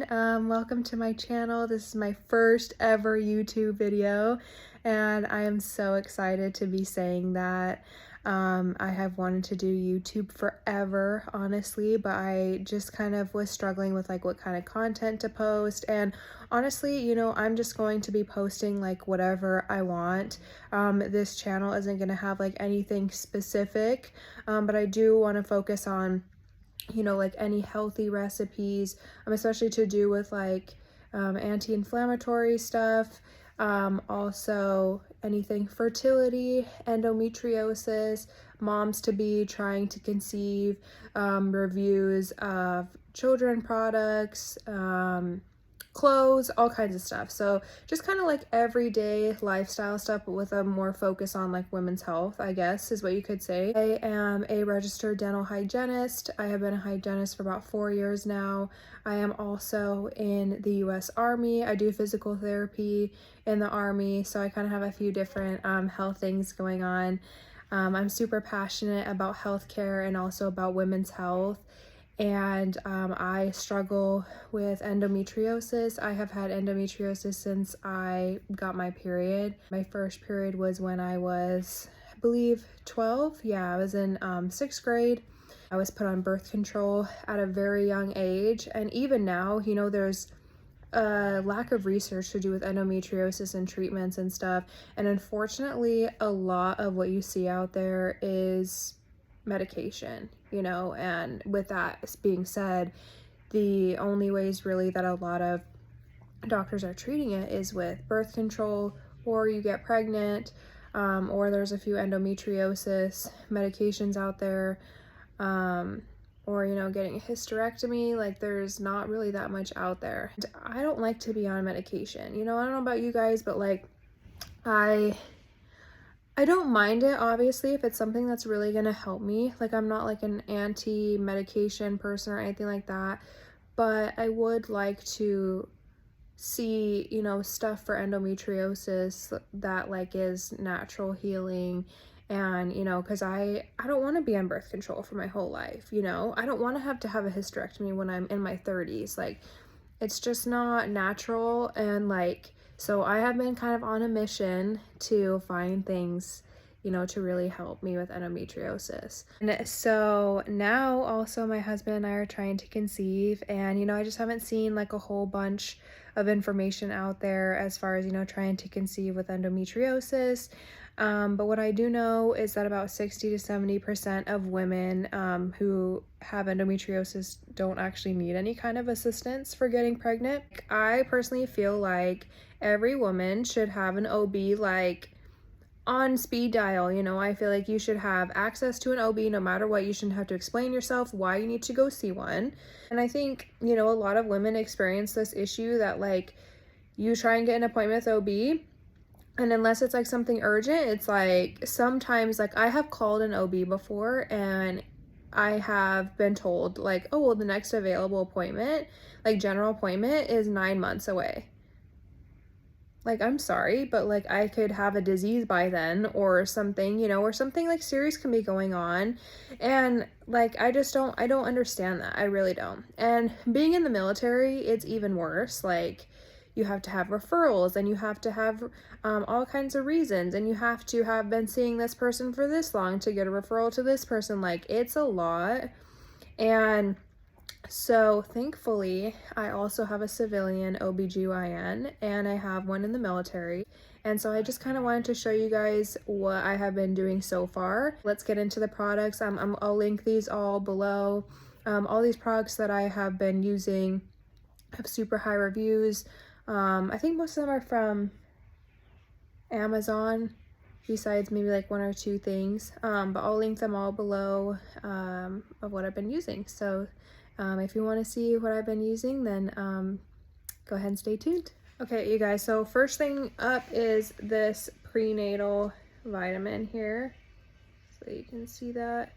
everyone. Welcome to my channel. This is my first ever YouTube video and I am so excited to be saying that. I have wanted to do YouTube forever, honestly, but I just kind of was struggling with like what kind of content to post, and honestly, you know, I'm just going to be posting like whatever I want. This channel isn't going to have like anything specific, but I do want to focus on, you know, like any healthy recipes, especially to do with like anti-inflammatory stuff, also anything fertility, endometriosis, moms to be trying to conceive, reviews of children products, clothes, all kinds of stuff. So just kind of like everyday lifestyle stuff, but with a more focus on like women's health, I guess is what you could say. I am a registered dental hygienist. I have been a hygienist for about 4 years now. I am also in the US Army. I do physical therapy in the Army, so I kind of have a few different health things going on. I'm super passionate about healthcare and also about women's health. And I struggle with endometriosis. I have had endometriosis since I got my period. My first period was when I was, I believe, 12. Yeah, I was in 6th grade. I was put on birth control at a very young age. And even now, you know, there's a lack of research to do with endometriosis and treatments and stuff. And unfortunately, a lot of what you see out there is medication, you know, and with that being said, the only ways really that a lot of doctors are treating it is with birth control, or you get pregnant, or there's a few endometriosis medications out there, or, you know, getting a hysterectomy. Like, there's not really that much out there. And I don't like to be on medication, you know. I don't know about you guys, but like I don't mind it, obviously, if it's something that's really gonna help me. Like, I'm not like an anti-medication person or anything like that, but I would like to see, you know, stuff for endometriosis that like is natural healing. And, you know, because I don't want to be on birth control for my whole life, you know. I don't want to have a hysterectomy when I'm in my 30s. Like, it's just not natural. And like, so I have been kind of on a mission to find things, you know, to really help me with endometriosis. And so now also my husband and I are trying to conceive, and, you know, I just haven't seen like a whole bunch of information out there as far as, you know, trying to conceive with endometriosis. But what I do know is that about 60 to 70% of women who have endometriosis don't actually need any kind of assistance for getting pregnant. I personally feel like every woman should have an OB like on speed dial. You know, I feel like you should have access to an OB no matter what. You shouldn't have to explain yourself why you need to go see one. And I think, you know, a lot of women experience this issue that like you try and get an appointment with OB, and unless it's like something urgent, it's like sometimes, like I have called an OB before and I have been told like, oh, well, the next available appointment, like general appointment, is 9 months away. Like, I'm sorry, but like I could have a disease by then or something, you know, or something like serious can be going on. And like, I don't understand that. I really don't. And being in the military, it's even worse. Like, you have to have referrals, and you have to have all kinds of reasons, and you have to have been seeing this person for this long to get a referral to this person. Like, it's a lot. And so thankfully, I also have a civilian OBGYN, and I have one in the military. And so I just kind of wanted to show you guys what I have been doing so far. Let's get into the products. I'll link these all below. All these products that I have been using have super high reviews. I think most of them are from Amazon, besides maybe like 1 or 2 things, but I'll link them all below of what I've been using. So if you want to see what I've been using, then go ahead and stay tuned. Okay, you guys, so first thing up is this prenatal vitamin here, so you can see that.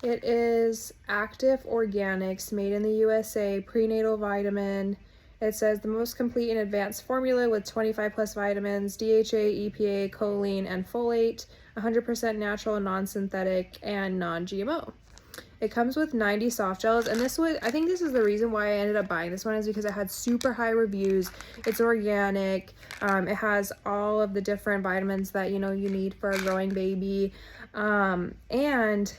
It is Active Organics, made in the USA, prenatal vitamin. It says the most complete and advanced formula with 25 plus vitamins, DHA, EPA, choline, and folate, 100% natural, non-synthetic, and non-GMO. It comes with 90 soft gels, and I think this is the reason why I ended up buying this one, is because it had super high reviews. It's organic. It has all of the different vitamins that, you know, you need for a growing baby. And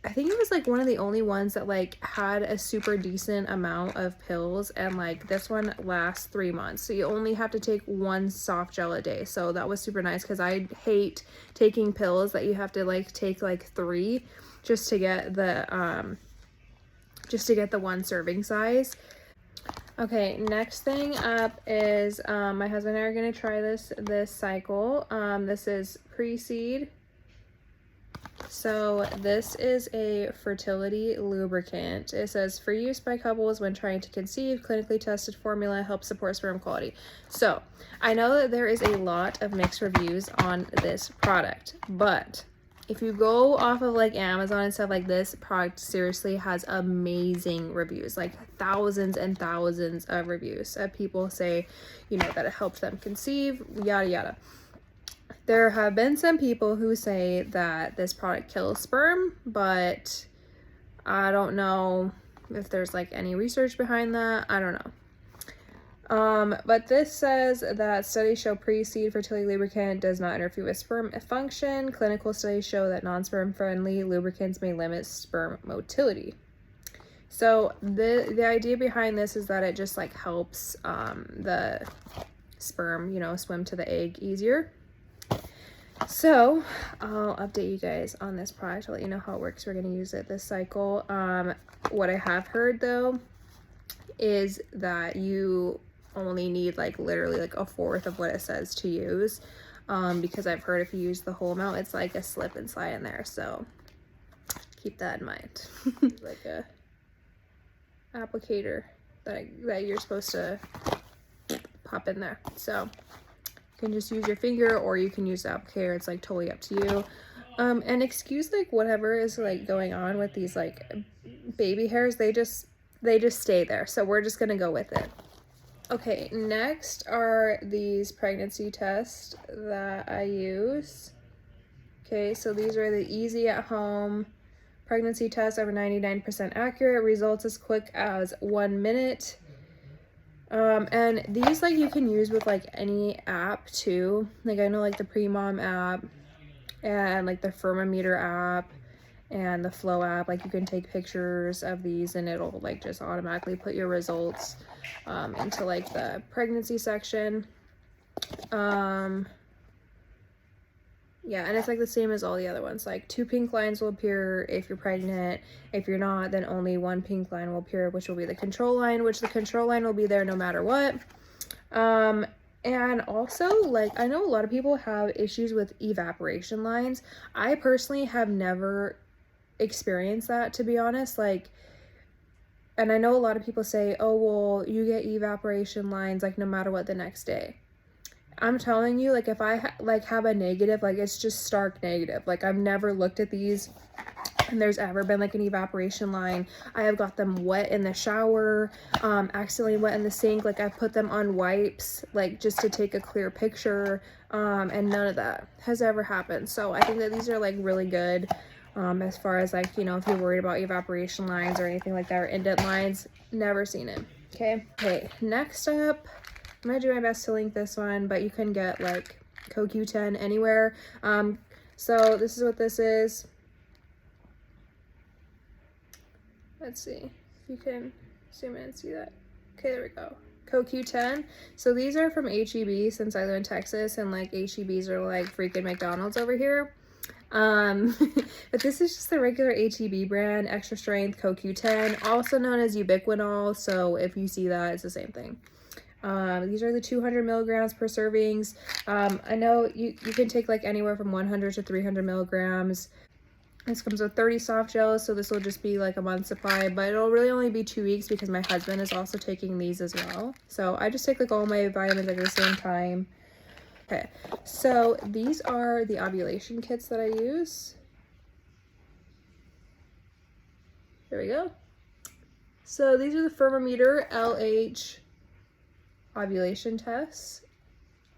I think it was like one of the only ones that like had a super decent amount of pills, and like this one lasts 3 months, so you only have to take 1 soft gel a day. So that was super nice, because I hate taking pills that you have to like take like 3 just to get the 1 serving size. Okay, next thing up is my husband and I are gonna try this cycle. This is Preseed. So this is a fertility lubricant. It says for use by couples when trying to conceive, clinically tested formula, helps support sperm quality. So I know that there is a lot of mixed reviews on this product, but if you go off of like Amazon and stuff, like this product seriously has amazing reviews, like thousands and thousands of reviews of people say, you know, that it helped them conceive, yada yada. There have been some people who say that this product kills sperm, but I don't know if there's like any research behind that. I don't know. But this says that studies show Preseed fertility lubricant does not interfere with sperm function. Clinical studies show that non-sperm friendly lubricants may limit sperm motility. So the idea behind this is that it just like helps the sperm, you know, swim to the egg easier. So I'll update you guys on this product. I'll let you know how it works. We're going to use it this cycle. What I have heard though is that you only need like literally like 1/4 of what it says to use, because I've heard if you use the whole amount, it's like a slip and slide in there. So keep that in mind. Like a applicator that you're supposed to pop in there. So you can just use your finger, or you can use the applicator. It's like totally up to you. And excuse like whatever is like going on with these like baby hairs, they just stay there, so we're just gonna go with it. Okay, next are these pregnancy tests that I use. Okay, so these are the easy at home pregnancy tests, over 99% accurate, results as quick as 1 minute. And these like you can use with like any app too. Like I know like the Pre-Mom app and like the Thermometer app and the Flow app, like you can take pictures of these and it'll like just automatically put your results into like the pregnancy section. Yeah, and it's like the same as all the other ones. Like 2 pink lines will appear if you're pregnant. If you're not, then only 1 pink line will appear, which will be the control line, which the control line will be there no matter what. And also, like, I know a lot of people have issues with evaporation lines. I personally have never experienced that, to be honest. Like, and I know a lot of people say, oh, well, you get evaporation lines, like, no matter what the next day. I'm telling you, like, if I have a negative, like, it's just stark negative. Like, I've never looked at these and there's ever been like an evaporation line. I have got them wet in the shower, accidentally wet in the sink. Like, I've put them on wipes, like, just to take a clear picture, and none of that has ever happened. So I think that these are like really good, as far as like, you know, if you're worried about evaporation lines or anything like that, or indent lines. Never seen it. Okay, next up, I'm gonna do my best to link this one, but you can get like CoQ10 anywhere. So this is what this is. Let's see if you can zoom in and see that. Okay, there we go. CoQ10. So these are from HEB, since I live in Texas and like HEBs are like freaking McDonald's over here. But this is just the regular HEB brand, extra strength CoQ10, also known as ubiquinol. So if you see that, it's the same thing. These are the 200 milligrams per servings. I know you can take like anywhere from 100 to 300 milligrams. This comes with 30 soft gels, so this will just be like a month's supply, but it'll really only be 2 weeks because my husband is also taking these as well. So I just take like all my vitamins at the same time. Okay, so these are the ovulation kits that I use. There we go. So these are the Thermometer LH ovulation tests.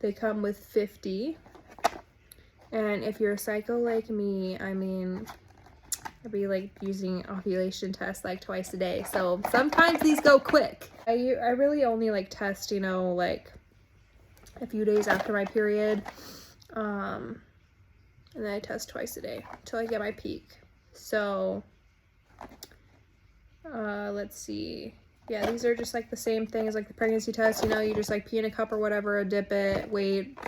They come with 50. And if you're a psycho like me, I mean, I'd be like using ovulation tests like twice a day. So sometimes these go quick. I really only like test, you know, like a few days after my period. And then I test twice a day until I get my peak. So let's see. Yeah, these are just like the same thing as like the pregnancy test. You know, you just like pee in a cup or whatever, dip it, wait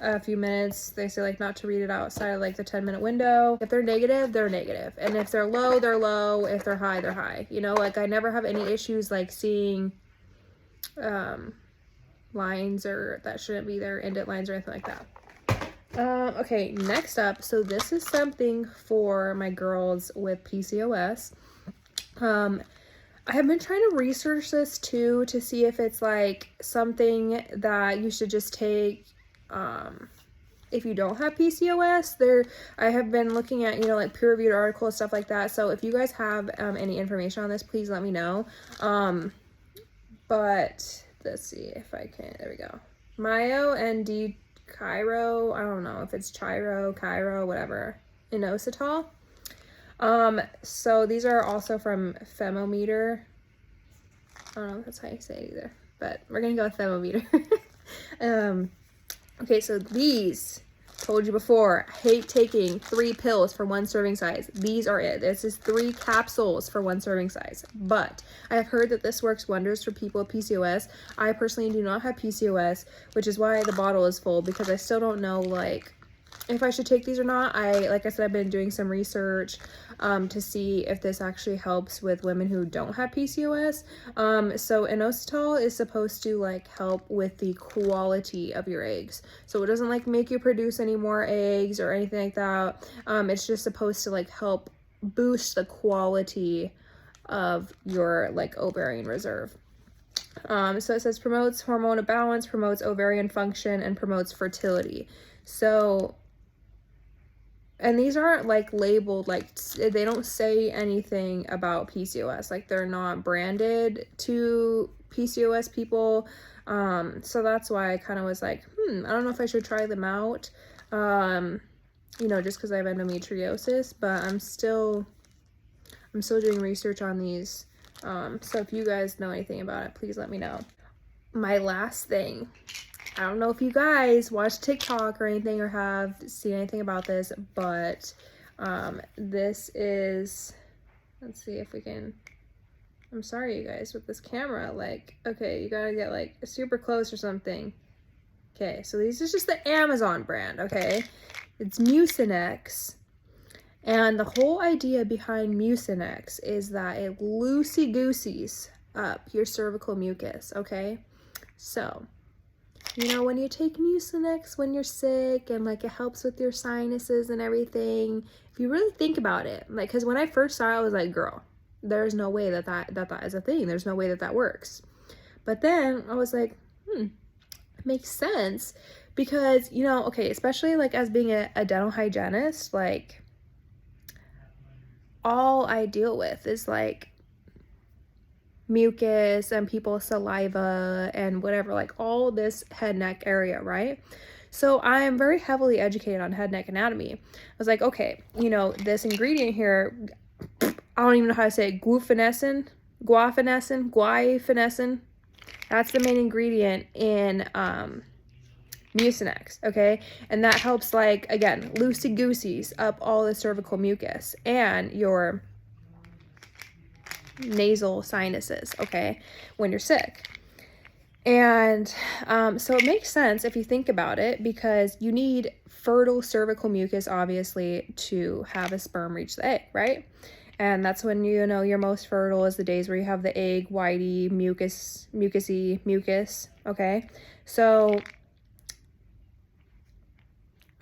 a few minutes. They say like not to read it outside of like the 10-minute window. If they're negative, they're negative, and if they're low, they're low. If they're high, they're high. You know, like I never have any issues like seeing lines or that shouldn't be there, indent lines or anything like that. Okay, next up, so this is something for my girls with PCOS. I have been trying to research this too to see if it's like something that you should just take if you don't have PCOS. I have been looking at, you know, like peer-reviewed articles, stuff like that. So if you guys have any information on this, please let me know. But let's see if I can. There we go. Myo and Cairo. I don't know if it's Cairo, whatever. Inositol. So these are also from Thermometer. I don't know if that's how you say it either, but we're gonna go with Thermometer. Okay, so these, told you before, I hate taking 3 pills for 1 serving size. These are it. This is 3 capsules for 1 serving size. But I have heard that this works wonders for people with PCOS. I personally do not have PCOS, which is why the bottle is full, because I still don't know like if I should take these or not. Like I said, I've been doing some research to see if this actually helps with women who don't have PCOS. So inositol is supposed to like help with the quality of your eggs. So it doesn't like make you produce any more eggs or anything like that. It's just supposed to like help boost the quality of your like ovarian reserve. So it says promotes hormonal balance, promotes ovarian function, and promotes fertility. So, and these aren't like labeled, like they don't say anything about PCOS, like they're not branded to PCOS people. So that's why I kind of was like, I don't know if I should try them out, you know, just because I have endometriosis, but I'm still doing research on these. So if you guys know anything about it, please let me know. My last thing, I don't know if you guys watch TikTok or anything or have seen anything about this, but this is, let's see if we can, I'm sorry you guys with this camera, like, okay, you gotta get like super close or something. Okay, so these is just the Amazon brand, okay? It's Mucinex. And the whole idea behind Mucinex is that it loosey-gooseys up your cervical mucus, okay? So, you know, when you take Mucinex when you're sick and like it helps with your sinuses and everything, if you really think about it, like, because when I first saw it, I was like, girl, there's no way that is a thing. There's no way that works. But then I was like, it makes sense because, you know, okay, especially like as being a dental hygienist, like all I deal with is like mucus and people's saliva and whatever, like all this head neck area, right? So I am very heavily educated on head neck anatomy. I was like, okay, you know, this ingredient here, I don't even know how to say it, guaifenesin, that's the main ingredient in Mucinex, okay? And that helps, like, again, loosey-gooseys up all the cervical mucus and your nasal sinuses, okay, when you're sick. And so it makes sense if you think about it, because you need fertile cervical mucus, obviously, to have a sperm reach the egg, right? And that's when, you know, you're most fertile is the days where you have the egg whitey, mucusy mucus, okay? So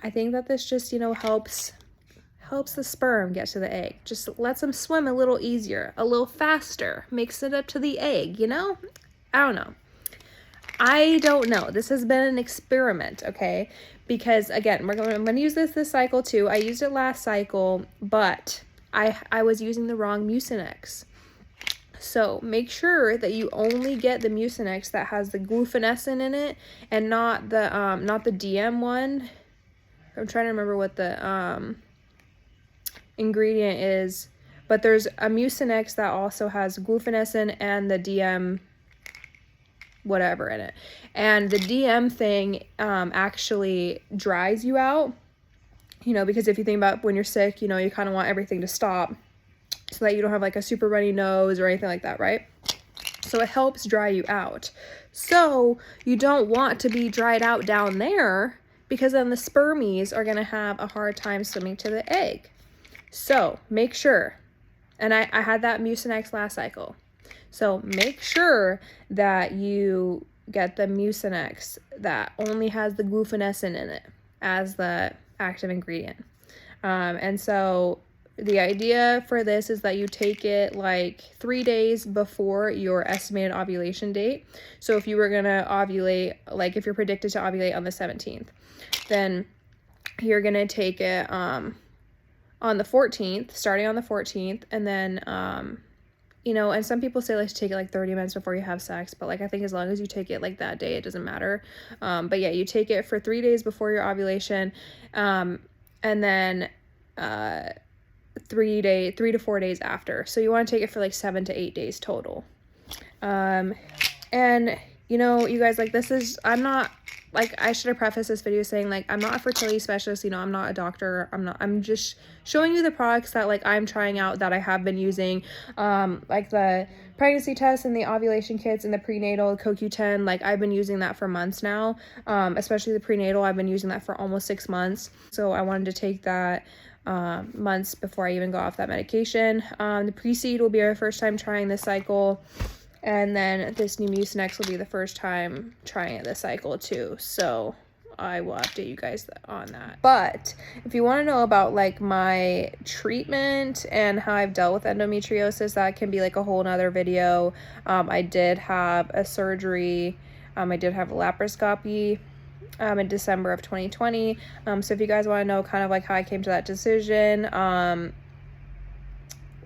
I think that this just, you know, helps the sperm get to the egg. Just lets them swim a little easier, a little faster, makes it up to the egg, you know? I don't know. I don't know. This has been an experiment, okay? Because again, I'm going to use this cycle too. I used it last cycle, but I was using the wrong Mucinex. So make sure that you only get the Mucinex that has the guaifenesin in it and not the DM one. I'm trying to remember what the ingredient is, but there's a Mucinex that also has glufosinate and the DM whatever in it. And the DM thing actually dries you out, you know, because if you think about when you're sick, you know, you kind of want everything to stop so that you don't have like a super runny nose or anything like that, right? So it helps dry you out. So you don't want to be dried out down there, because then the spermies are going to have a hard time swimming to the egg. So make sure, and I had that Mucinex last cycle. So make sure that you get the Mucinex that only has the glufosinate in it as the active ingredient. And so the idea for this is that you take it like 3 days before your estimated ovulation date. So if you were going to ovulate, like if you're predicted to ovulate on the 17th, then you're going to take it on the 14th, starting on the 14th, and then you know, and some people say like to take it like 30 minutes before you have sex, but like I think as long as you take it like that day, it doesn't matter. But yeah, you take it for 3 days before your ovulation, and then 3 to 4 days after. So you want to take it for like 7 to 8 days total. And you know, you guys, like this is, I'm not, like I should have prefaced this video saying like I'm not a fertility specialist, you know, I'm not a doctor, I'm just showing you the products that like I'm trying out that I have been using, like the pregnancy test and the ovulation kits and the prenatal CoQ10. Like I've been using that for months now, especially the prenatal. I've been using that for almost 6 months, so I wanted to take that months before I even go off that medication. The Preseed will be our first time trying this cycle, and then this new Mucinex will be the first time trying it this cycle too. So I will update you guys on that. But if you want to know about like my treatment and how I've dealt with endometriosis, that can be like a whole nother video. I did have a surgery. I did have a laparoscopy in December of 2020. So if you guys want to know kind of like how I came to that decision,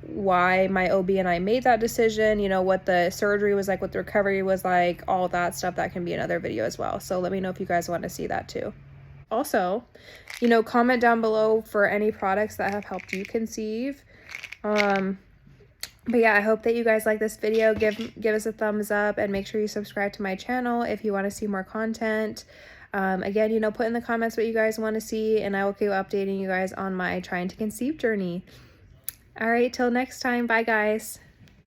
why my OB and I made that decision, you know, what the surgery was like, what the recovery was like, all that stuff, that can be another video as well. So let me know if you guys want to see that too. Also, you know, comment down below for any products that have helped you conceive. But yeah, I hope that you guys like this video. Give us a thumbs up and make sure you subscribe to my channel if you want to see more content. Again, you know, put in the comments what you guys want to see, and I will keep updating you guys on my trying to conceive journey. All right, till next time. Bye, guys.